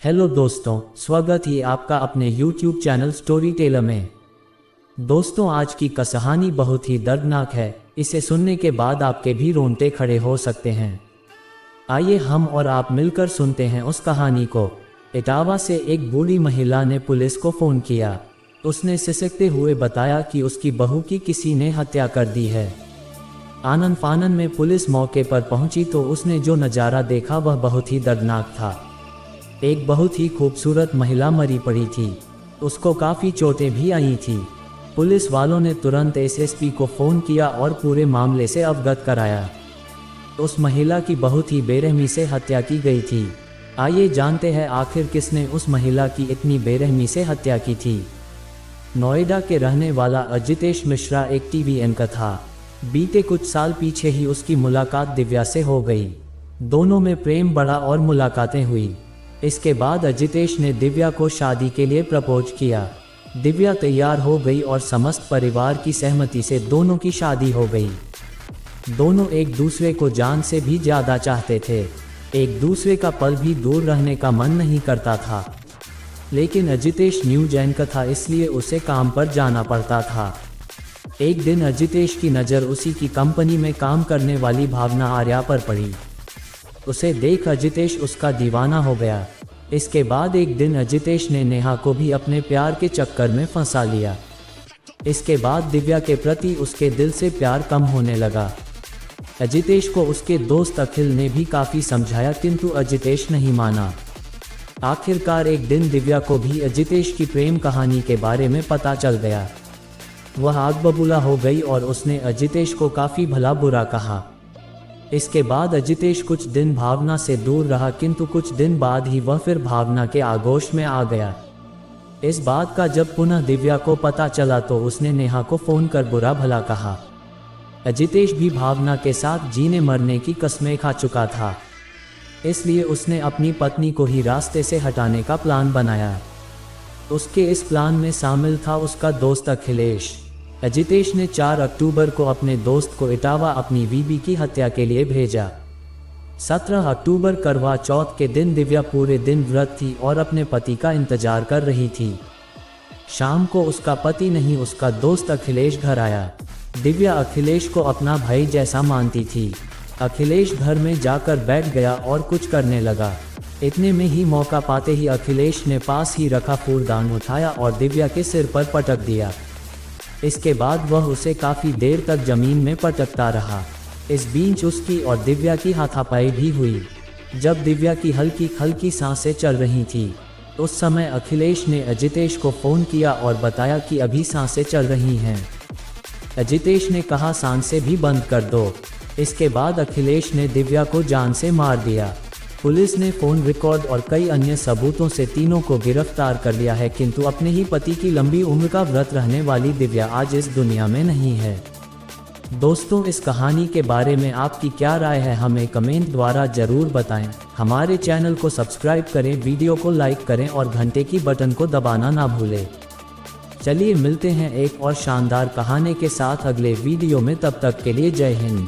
Hello दोस्तों, स्वागत है आपका अपने YouTube चैनल स्टोरी टेलर में। दोस्तों, आज की कहानी बहुत ही दर्दनाक है। इसे सुनने के बाद आपके भी रोंगटे खड़े हो सकते हैं। आइए हम और आप मिलकर सुनते हैं उस कहानी को। इटावा से एक बूढ़ी महिला ने पुलिस को फ़ोन किया। उसने सिसकते हुए बताया कि उसकी बहू की किसी ने हत्या कर दी है। आनन फानन में पुलिस मौके पर पहुंची तो उसने जो नज़ारा देखा वह बहुत ही दर्दनाक था। एक बहुत ही खूबसूरत महिला मरी पड़ी थी। उसको काफ़ी चोटें भी आई थी। पुलिस वालों ने तुरंत एसएसपी को फ़ोन किया और पूरे मामले से अवगत कराया। उस महिला की बहुत ही बेरहमी से हत्या की गई थी। आइए जानते हैं आखिर किसने उस महिला की इतनी बेरहमी से हत्या की थी। नोएडा के रहने वाला अजितेश मिश्रा एक टीवी एंकर था। बीते कुछ साल पीछे ही उसकी मुलाकात दिव्या से हो गई। दोनों में प्रेम बढ़ा और मुलाकातें हुई। इसके बाद अजितेश ने दिव्या को शादी के लिए प्रपोज किया। दिव्या तैयार हो गई और समस्त परिवार की सहमति से दोनों की शादी हो गई। दोनों एक दूसरे को जान से भी ज़्यादा चाहते थे। एक दूसरे का पल भी दूर रहने का मन नहीं करता था। लेकिन अजितेश न्यूज एंकर था, इसलिए उसे काम पर जाना पड़ता था। एक दिन अजितेश की नज़र उसी की कंपनी में काम करने वाली भावना आर्या पर पड़ी। उसे देख अजितेश उसका दीवाना हो गया। इसके बाद एक दिन अजितेश ने नेहा को भी अपने प्यार के चक्कर में फंसा लिया। इसके बाद दिव्या के प्रति उसके दिल से प्यार कम होने लगा। अजितेश को उसके दोस्त अखिल ने भी काफ़ी समझाया, किंतु अजितेश नहीं माना। आखिरकार एक दिन दिव्या को भी अजितेश की प्रेम कहानी के बारे में पता चल गया। वह आग बबूला हो गई और उसने अजितेश को काफ़ी भला बुरा कहा। इसके बाद अजितेश कुछ दिन भावना से दूर रहा, किंतु कुछ दिन बाद ही वह फिर भावना के आगोश में आ गया। इस बात का जब पुनः दिव्या को पता चला तो उसने नेहा को फ़ोन कर बुरा भला कहा। अजितेश भी भावना के साथ जीने मरने की कस्में खा चुका था, इसलिए उसने अपनी पत्नी को ही रास्ते से हटाने का प्लान बनाया। उसके इस प्लान में शामिल था उसका दोस्त अखिलेश। अजितेश ने 4 अक्टूबर को अपने दोस्त को इटावा अपनी बीवी की हत्या के लिए भेजा। 17 अक्टूबर करवा चौथ के दिन दिव्या पूरे दिन व्रत थी और अपने पति का इंतजार कर रही थी। शाम को उसका पति नहीं, उसका दोस्त अखिलेश घर आया। दिव्या अखिलेश को अपना भाई जैसा मानती थी। अखिलेश घर में जाकर बैठ गया और कुछ करने लगा। इतने में ही मौका पाते ही अखिलेश ने पास ही रखा फूलदान उठाया और दिव्या के सिर पर पटक दिया। इसके बाद वह उसे काफ़ी देर तक ज़मीन में पटकता रहा। इस बीच उसकी और दिव्या की हाथापाई भी हुई। जब दिव्या की हल्की हल्की सांसें चल रही थी उस समय अखिलेश ने अजितेश को फ़ोन किया और बताया कि अभी सांसें चल रही हैं। अजितेश ने कहा सांसें भी बंद कर दो। इसके बाद अखिलेश ने दिव्या को जान से मार दिया। पुलिस ने फ़ोन रिकॉर्ड और कई अन्य सबूतों से तीनों को गिरफ्तार कर लिया है, किंतु अपने ही पति की लंबी उम्र का व्रत रहने वाली दिव्या आज इस दुनिया में नहीं है। दोस्तों, इस कहानी के बारे में आपकी क्या राय है, हमें कमेंट द्वारा ज़रूर बताएं। हमारे चैनल को सब्सक्राइब करें, वीडियो को लाइक करें और घंटे की बटन को दबाना ना भूलें। चलिए मिलते हैं एक और शानदार कहानी के साथ अगले वीडियो में। तब तक के लिए जय हिंद।